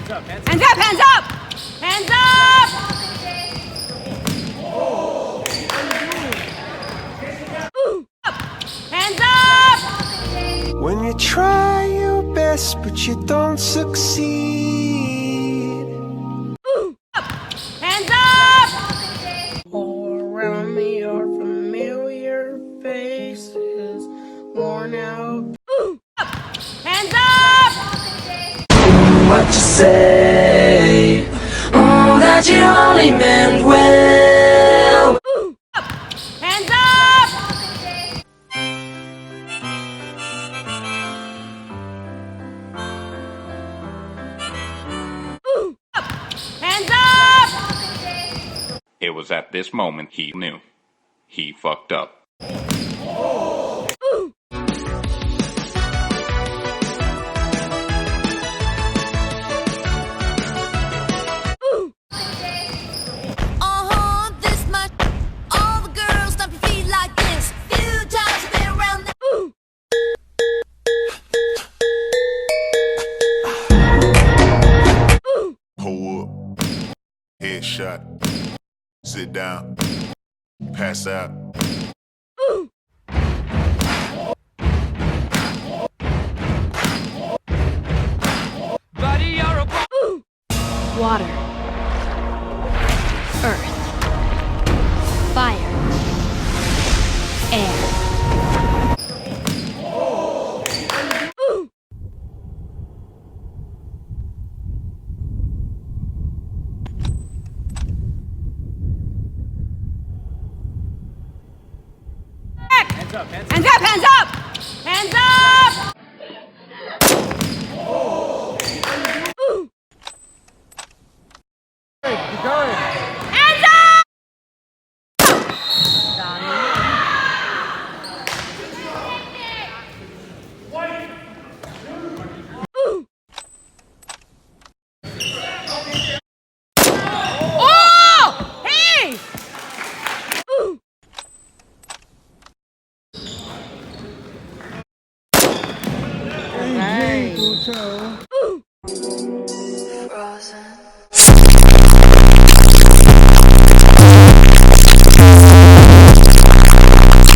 Hands up, hands up! Hands up! Hands up! When you try your best but you don't succeed. Hands up! All around me are familiar faces, worn out. Hands up! What you say? Oh, that you only meant well. Hands up! Hands up! It was at this moment he knew. He fucked up. This much. All the girls stomp your feet like this. Few times you've been around the Pull up, headshot, sit down, pass out. Water, earth, fire, air. Hands up, hands up! Hands up!